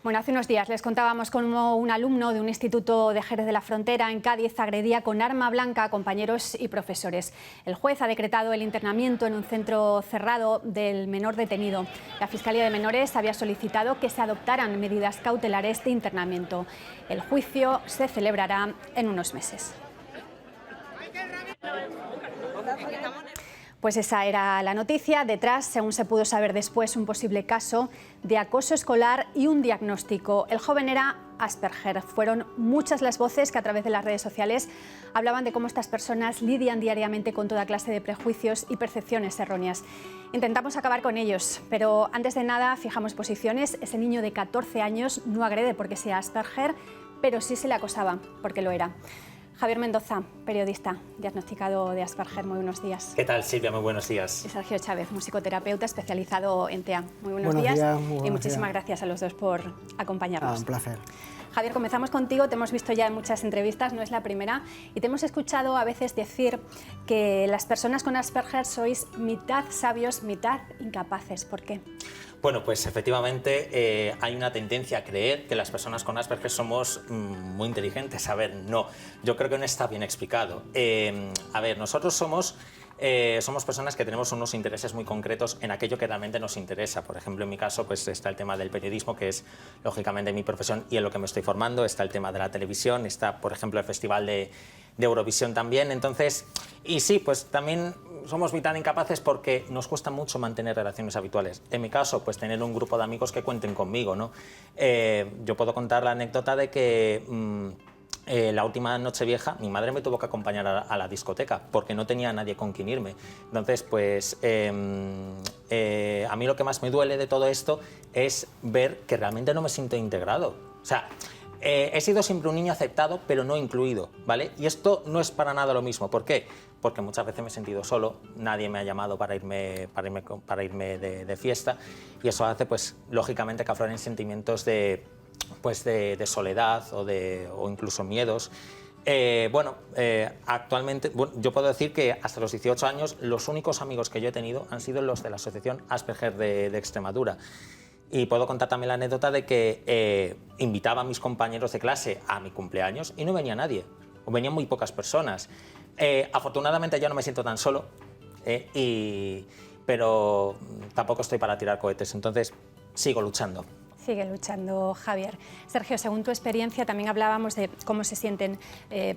Bueno, hace unos días les contábamos cómo un alumno de un instituto de Jerez de la Frontera, en Cádiz, agredía con arma blanca a compañeros y profesores. El juez ha decretado el internamiento en un centro cerrado del menor detenido. La Fiscalía de Menores había solicitado que se adoptaran medidas cautelares de internamiento. El juicio se celebrará en unos meses. Pues esa era la noticia. Detrás, según se pudo saber después, un posible caso de acoso escolar y un diagnóstico. El joven era Asperger. Fueron muchas las voces que a través de las redes sociales hablaban de cómo estas personas lidian diariamente con toda clase de prejuicios y percepciones erróneas. Intentamos acabar con ellos, pero antes de nada fijamos posiciones. Ese niño de 14 años no agrede porque sea Asperger, pero sí se le acosaba porque lo era. Javier Mendoza, periodista, diagnosticado de Asperger. Muy buenos días. ¿Qué tal, Silvia? Muy buenos días. Y Sergio Chávez, musicoterapeuta especializado en TEA. Muy buenos días y muchísimas gracias a los dos por acompañarnos. Un placer. Javier, comenzamos contigo. Te hemos visto ya en muchas entrevistas, no es la primera, y te hemos escuchado a veces decir que las personas con Asperger sois mitad sabios, mitad incapaces. ¿Por qué? Bueno, pues efectivamente hay una tendencia a creer que las personas con Asperger somos muy inteligentes. A ver, no, yo creo que no está bien explicado. A ver, nosotros somos personas que tenemos unos intereses muy concretos en aquello que realmente nos interesa. Por ejemplo, en mi caso, pues está el tema del periodismo, que es lógicamente mi profesión y en lo que me estoy formando. Está el tema de la televisión, está, por ejemplo, el Festival de Eurovisión también. Entonces, y sí, pues también somos mitad incapaces porque nos cuesta mucho mantener relaciones habituales. En mi caso, pues tener un grupo de amigos que cuenten conmigo, ¿no? Yo puedo contar la anécdota de que la última Nochevieja mi madre me tuvo que acompañar a la discoteca porque no tenía nadie con quien irme. Entonces, pues a mí lo que más me duele de todo esto es ver que realmente no me siento integrado. O sea, he sido siempre un niño aceptado, pero no incluido, ¿vale? Y esto no es para nada lo mismo. ¿Por qué? Porque muchas veces me he sentido solo, nadie me ha llamado para irme de fiesta, y eso hace, pues, lógicamente, que afloren sentimientos de soledad o incluso miedos. Actualmente, yo puedo decir que hasta los 18 años los únicos amigos que yo he tenido han sido los de la Asociación Asperger de Extremadura. Y puedo contar también la anécdota de que invitaba a mis compañeros de clase a mi cumpleaños y no venía nadie, o venían muy pocas personas. Afortunadamente ya no me siento tan solo, pero tampoco estoy para tirar cohetes, entonces sigo luchando. Sigue luchando, Javier. Sergio, según tu experiencia, también hablábamos de cómo se sienten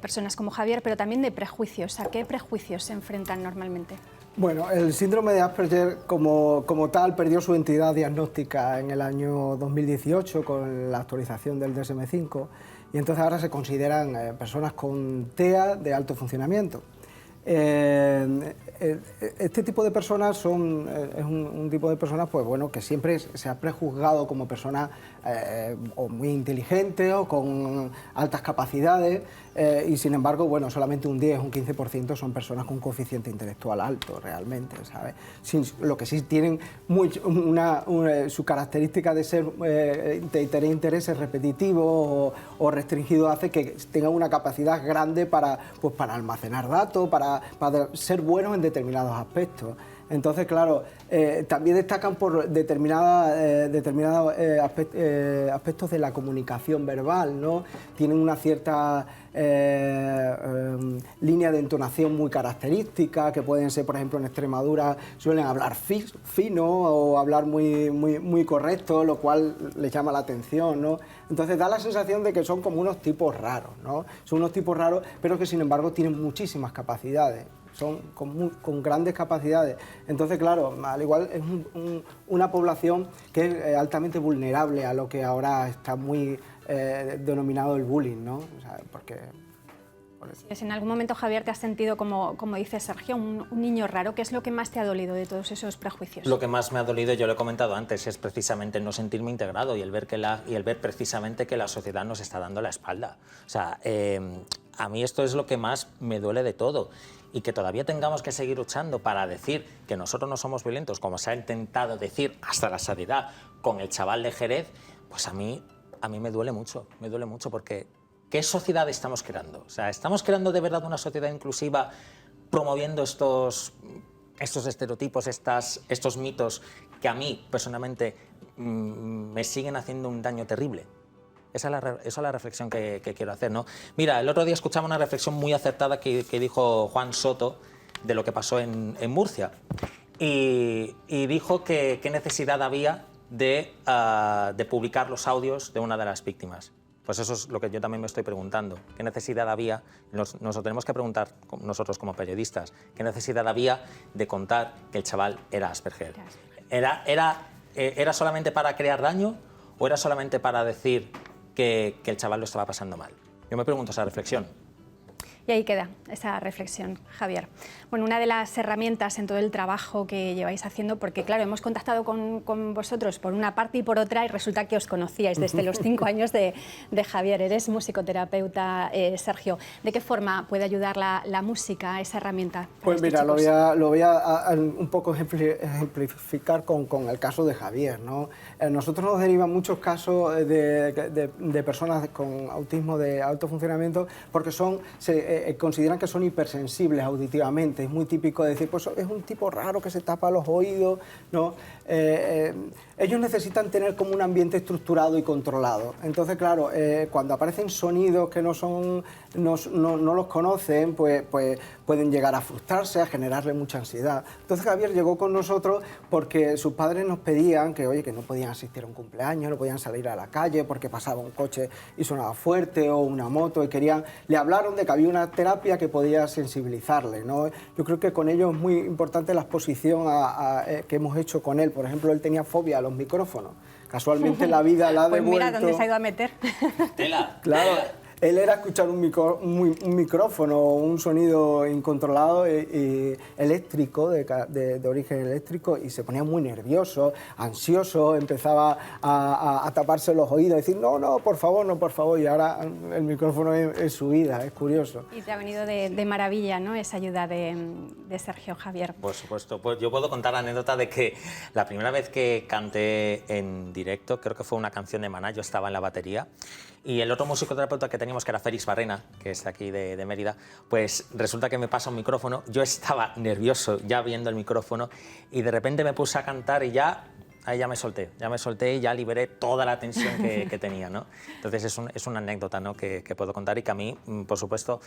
personas como Javier, pero también de prejuicios. ¿A qué prejuicios se enfrentan normalmente? Bueno, el síndrome de Asperger como tal perdió su entidad diagnóstica en el año 2018 con la actualización del DSM-5 y entonces ahora se consideran personas con TEA de alto funcionamiento. Este tipo de personas es un tipo de personas, pues bueno, que siempre se ha prejuzgado como personas o muy inteligentes o con altas capacidades y sin embargo, bueno, solamente un 10, un 15% son personas con un coeficiente intelectual alto realmente, ¿sabes? Lo que sí tienen su característica de ser de tener intereses repetitivos o restringidos hace que tengan una capacidad grande para almacenar datos, para ser buenos en determinados aspectos. Entonces, claro, también destacan por determinados aspectos de la comunicación verbal, ¿no? Tienen una cierta línea de entonación muy característica, que pueden ser, por ejemplo, en Extremadura suelen hablar fino o hablar muy correcto, lo cual les llama la atención, ¿no? Entonces da la sensación de que son como unos tipos raros, ¿no? Son unos tipos raros, pero que sin embargo tienen muchísimas capacidades. Son con grandes capacidades. Entonces, claro, al igual es una población que es altamente vulnerable a lo que ahora está muy denominado el bullying, ¿no? O sea, ¿En algún momento, Javier, te has sentido, como dice Sergio, un niño raro? ¿Qué es lo que más te ha dolido de todos esos prejuicios? Lo que más me ha dolido, yo lo he comentado antes, es precisamente no sentirme integrado y el ver precisamente que la sociedad nos está dando la espalda. O sea, a mí esto es lo que más me duele de todo. Y que todavía tengamos que seguir luchando para decir que nosotros no somos violentos, como se ha intentado decir hasta la saciedad con el chaval de Jerez, pues a mí me duele mucho porque ¿qué sociedad estamos creando? O sea, ¿estamos creando de verdad una sociedad inclusiva promoviendo estos estos estereotipos, estos mitos que a mí personalmente me siguen haciendo un daño terrible. Esa es la reflexión que quiero hacer, ¿no? Mira, el otro día escuchaba una reflexión muy acertada que dijo Juan Soto de lo que pasó en Murcia. Y dijo que qué necesidad había de publicar los audios de una de las víctimas. Pues eso es lo que yo también me estoy preguntando. ¿Qué necesidad había? Nos lo tenemos que preguntar nosotros como periodistas. ¿Qué necesidad había de contar que el chaval era Asperger? ¿Era solamente para crear daño o era solamente para decir que el chaval lo estaba pasando mal? Yo me pregunto esa reflexión. Y ahí queda esa reflexión, Javier. Bueno, una de las herramientas en todo el trabajo que lleváis haciendo, porque claro, hemos contactado con vosotros por una parte y por otra y resulta que os conocíais desde los 5 años de Javier. Eres musicoterapeuta, Sergio. ¿De qué forma puede ayudar la música a esa herramienta? Pues mira, lo voy a un poco ejemplificar con el caso de Javier, ¿no? Nosotros nos derivan muchos casos de personas con autismo de alto funcionamiento porque consideran que son hipersensibles auditivamente. Es muy típico decir, pues es un tipo raro que se tapa los oídos, ¿no? Ellos necesitan tener como un ambiente estructurado y controlado. Entonces, claro, cuando aparecen sonidos que no los conocen, pues pueden llegar a frustrarse, a generarle mucha ansiedad. Entonces Javier llegó con nosotros porque sus padres nos pedían que, oye, que no podían asistir a un cumpleaños, no podían salir a la calle porque pasaba un coche y sonaba fuerte o una moto y le hablaron de que había una terapia que podía sensibilizarle, ¿no? Yo creo que con ello es muy importante la exposición que hemos hecho con él. Por ejemplo, él tenía fobia a los micrófonos. Casualmente la vida la ha devuelto. Pues mira dónde se ha ido a meter. Tela. Claro. Él era escuchar un micrófono, un sonido incontrolado eléctrico, de origen eléctrico, y se ponía muy nervioso, ansioso, empezaba a taparse los oídos, a decir, no, por favor, y ahora el micrófono es su vida, es curioso. Y te ha venido de maravilla, ¿no?, esa ayuda de Sergio, Javier. Por supuesto, pues yo puedo contar la anécdota de que la primera vez que canté en directo, creo que fue una canción de Maná, yo estaba en la batería, y el otro musicoterapeuta que teníamos, que era Félix Barrena, que es de aquí de Mérida, pues resulta que me pasa un micrófono, yo estaba nervioso ya viendo el micrófono y de repente me puse a cantar y ahí ya me solté y ya liberé toda la tensión que tenía, ¿no? Entonces es una anécdota, ¿no?, que puedo contar y que a mí, por supuesto,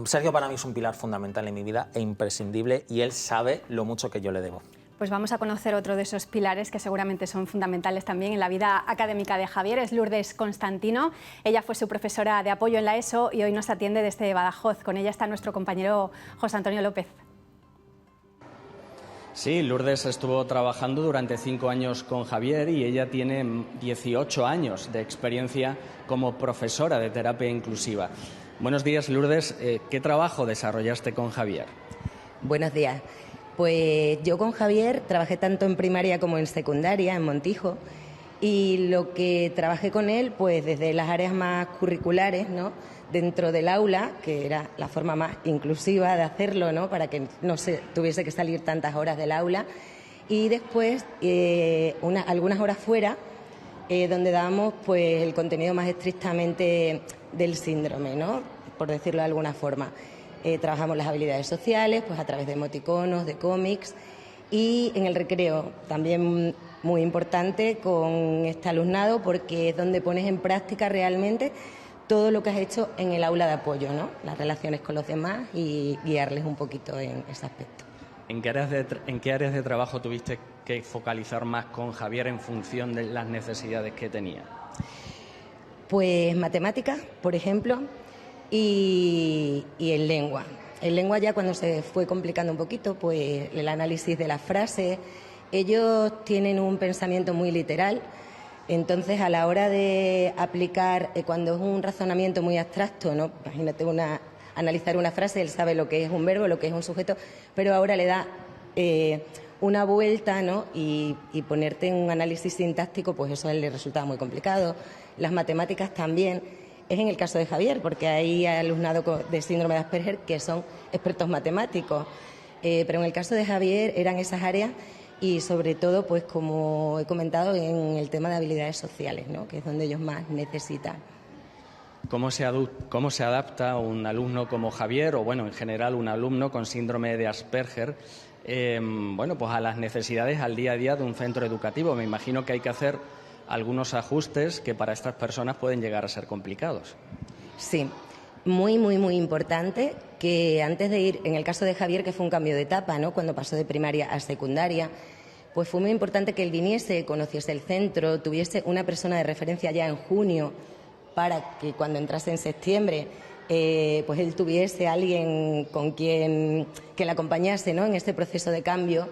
Sergio para mí es un pilar fundamental en mi vida e imprescindible y él sabe lo mucho que yo le debo. Pues vamos a conocer otro de esos pilares que seguramente son fundamentales también en la vida académica de Javier. Es Lourdes Constantino. Ella fue su profesora de apoyo en la ESO y hoy nos atiende desde Badajoz. Con ella está nuestro compañero José Antonio López. Sí, Lourdes estuvo trabajando durante 5 años con Javier y ella tiene 18 años de experiencia como profesora de terapia inclusiva. Buenos días, Lourdes. ¿Qué trabajo desarrollaste con Javier? Buenos días. Pues yo con Javier trabajé tanto en primaria como en secundaria, en Montijo, y lo que trabajé con él, pues desde las áreas más curriculares, ¿no?, dentro del aula, que era la forma más inclusiva de hacerlo, ¿no?, para que no se tuviese que salir tantas horas del aula, y después algunas horas fuera, donde dábamos pues el contenido más estrictamente del síndrome, ¿no?, por decirlo de alguna forma. Trabajamos las habilidades sociales pues a través de emoticonos, de cómics, y en el recreo también muy importante con este alumnado porque es donde pones en práctica realmente todo lo que has hecho en el aula de apoyo, ¿no?, las relaciones con los demás y guiarles un poquito en ese aspecto. ¿En qué áreas de trabajo tuviste que focalizar más con Javier en función de las necesidades que tenía? Pues matemáticas, por ejemplo, y en lengua. En lengua ya cuando se fue complicando un poquito, pues el análisis de las frases. Ellos tienen un pensamiento muy literal, entonces a la hora de aplicar, cuando es un razonamiento muy abstracto, ¿no?, imagínate analizar una frase, él sabe lo que es un verbo, lo que es un sujeto, pero ahora le da una vuelta, ¿no?, y ponerte en un análisis sintáctico, pues eso a él le resultaba muy complicado. Las matemáticas también. Es en el caso de Javier, porque hay alumnado de síndrome de Asperger que son expertos matemáticos, pero en el caso de Javier eran esas áreas y sobre todo, pues como he comentado, en el tema de habilidades sociales, ¿no?, que es donde ellos más necesitan. ¿Cómo se adapta un alumno como Javier, o bueno, en general un alumno con síndrome de Asperger, bueno, pues a las necesidades al día a día de un centro educativo. Me imagino que hay que hacer algunos ajustes que para estas personas pueden llegar a ser complicados. Sí, muy, muy, muy importante que antes de ir, en el caso de Javier, que fue un cambio de etapa, ¿no?, cuando pasó de primaria a secundaria, pues fue muy importante que él viniese, conociese el centro, tuviese una persona de referencia ya en junio para que cuando entrase en septiembre pues él tuviese alguien con quien que le acompañase, ¿no?, en este proceso de cambio.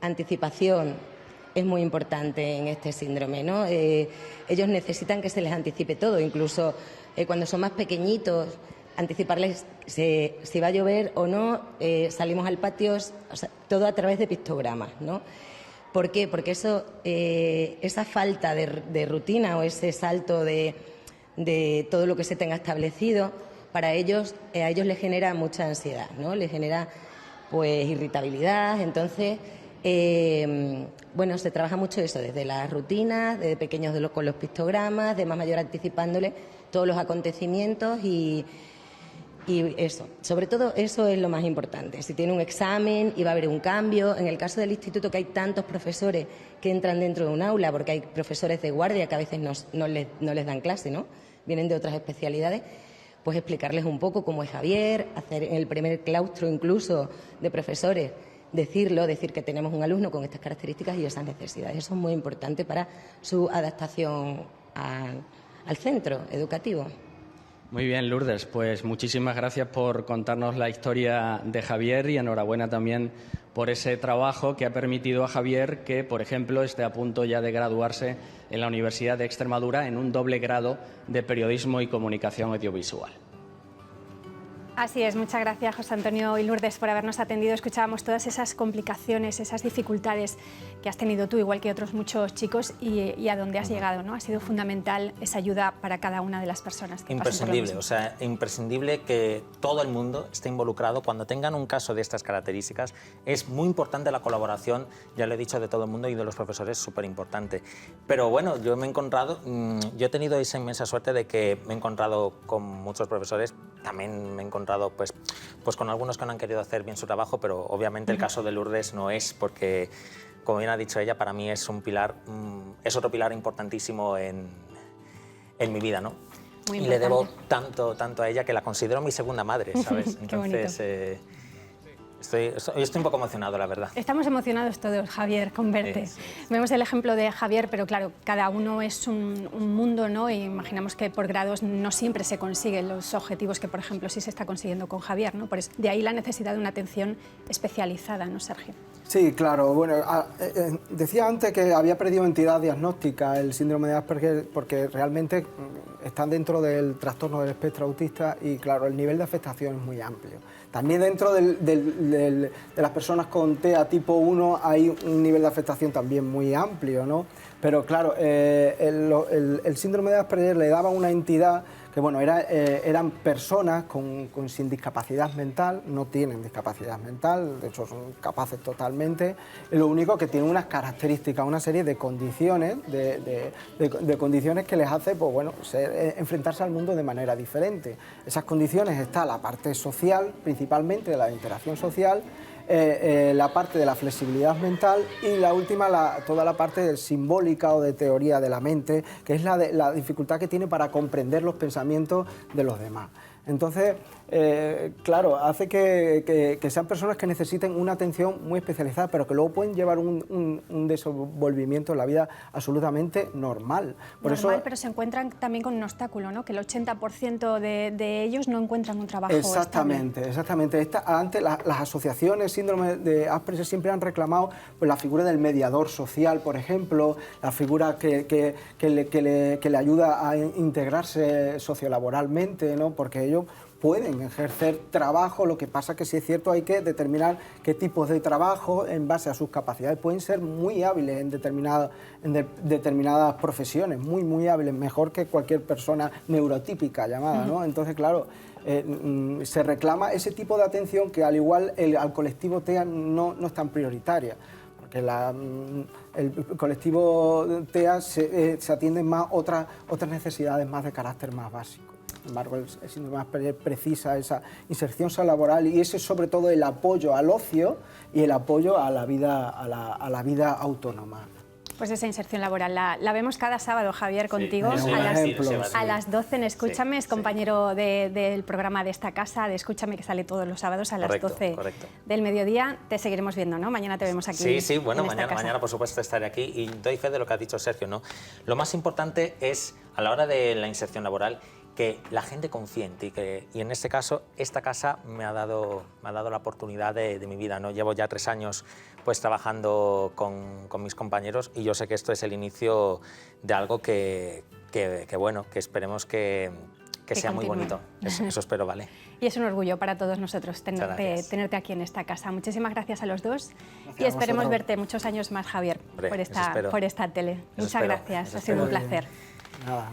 Anticipación es muy importante en este síndrome, ¿no? Ellos necesitan que se les anticipe todo, incluso cuando son más pequeñitos, anticiparles si va a llover o no, salimos al patio, o sea, todo a través de pictogramas, ¿no? ¿Por qué? Porque eso, esa falta de rutina o ese salto de todo lo que se tenga establecido, para ellos, a ellos les genera mucha ansiedad, ¿no? Les genera pues irritabilidad. Entonces, bueno, se trabaja mucho eso, desde las rutinas, desde pequeños con los pictogramas, de más mayor anticipándole todos los acontecimientos y eso, sobre todo eso es lo más importante. Si tiene un examen y va a haber un cambio, en el caso del instituto que hay tantos profesores que entran dentro de un aula, porque hay profesores de guardia que a veces no les dan clase, ¿no?, vienen de otras especialidades, pues explicarles un poco cómo es Javier, hacer en el primer claustro incluso de profesores, decir que tenemos un alumno con estas características y esas necesidades. Eso es muy importante para su adaptación al centro educativo. Muy bien, Lourdes, pues muchísimas gracias por contarnos la historia de Javier y enhorabuena también por ese trabajo que ha permitido a Javier que, por ejemplo, esté a punto ya de graduarse en la Universidad de Extremadura en un doble grado de Periodismo y Comunicación Audiovisual. Así es, muchas gracias José Antonio y Lourdes por habernos atendido. Escuchábamos todas esas complicaciones, esas dificultades que has tenido tú, igual que otros muchos chicos, y a dónde has llegado, ¿no? Ha sido fundamental esa ayuda para cada una de las personas que imprescindible, o sea, imprescindible que todo el mundo esté involucrado. Cuando tengan un caso de estas características, es muy importante la colaboración, ya lo he dicho, de todo el mundo y de los profesores, súper importante. Pero bueno, yo me he encontrado, yo he tenido esa inmensa suerte de que me he encontrado con muchos profesores, también me he encontrado pues con algunos que no han querido hacer bien su trabajo, pero obviamente el caso de Lourdes no es, porque, como bien ha dicho ella, para mí es un pilar, es otro pilar importantísimo en mi vida, ¿no? Muy y le debo tanto a ella que la considero mi segunda madre, ¿sabes? Entonces, estoy un poco emocionado, la verdad. Estamos emocionados todos, Javier, con verte. Sí. Vemos el ejemplo de Javier, pero claro, cada uno es un mundo, ¿no? Y imaginamos que por grados no siempre se consiguen los objetivos que, por ejemplo, sí se está consiguiendo con Javier, ¿no? De ahí la necesidad de una atención especializada, ¿no, Sergio? Sí, claro. Bueno, decía antes que había perdido entidad diagnóstica el síndrome de Asperger porque realmente están dentro del trastorno del espectro autista y, claro, el nivel de afectación es muy amplio. También dentro de las personas con TEA tipo 1 hay un nivel de afectación también muy amplio, ¿no? Pero claro, el síndrome de Asperger le daba una entidad que, bueno, eran personas sin discapacidad mental, no tienen discapacidad mental, de hecho son capaces totalmente, lo único que tienen unas características, una serie de condiciones, de condiciones que les hace, pues bueno, enfrentarse al mundo de manera diferente. Esas condiciones está la parte social, principalmente de la interacción social, la parte de la flexibilidad mental y la última, toda la parte simbólica o de teoría de la mente, que es la dificultad que tiene para comprender los pensamientos de los demás. Entonces, claro, hace que sean personas que necesiten una atención muy especializada, pero que luego pueden llevar un desenvolvimiento en la vida absolutamente normal. Pero se encuentran también con un obstáculo, ¿no? Que el 80% de ellos no encuentran un trabajo Exactamente. Antes las asociaciones síndrome de Asperger siempre han reclamado pues, la figura del mediador social, por ejemplo, la figura que le ayuda a integrarse sociolaboralmente, ¿no? Porque ellos pueden ejercer trabajo, lo que pasa que sí es cierto hay que determinar qué tipos de trabajo en base a sus capacidades. Pueden ser muy hábiles en determinadas profesiones, muy hábiles, mejor que cualquier persona neurotípica llamada, ¿no? Entonces, claro, se reclama ese tipo de atención que al igual al colectivo TEA no es tan prioritaria. Porque el colectivo TEA se atienden más otras necesidades más de carácter más básico. embargo el síndrome de Asperger precisa esa inserción laboral y ese sobre todo el apoyo al ocio y el apoyo a la vida, a la vida autónoma. Pues esa inserción laboral la vemos cada sábado, Javier, contigo, Sí, a las 12 en Escúchame, es compañero del programa de esta casa, de Escúchame, que sale todos los sábados a las 12 del mediodía. Te seguiremos viendo, ¿no? Mañana te vemos aquí. Sí, bueno, en esta mañana por supuesto estaré aquí y doy fe de lo que ha dicho Sergio, ¿no? Lo más importante es, a la hora de la inserción laboral, que la gente confíe en ti, y en este caso, esta casa me ha dado la oportunidad de mi vida, ¿no? Llevo ya 3 años pues trabajando con mis compañeros y yo sé que esto es el inicio de algo que bueno, que esperemos que sea muy bonito. Eso espero, ¿vale? Y es un orgullo para todos nosotros tenerte aquí en esta casa. Muchísimas gracias a los dos y esperemos verte muchos años más, Javier, por esta tele. Muchas gracias, ha sido un placer. Nada.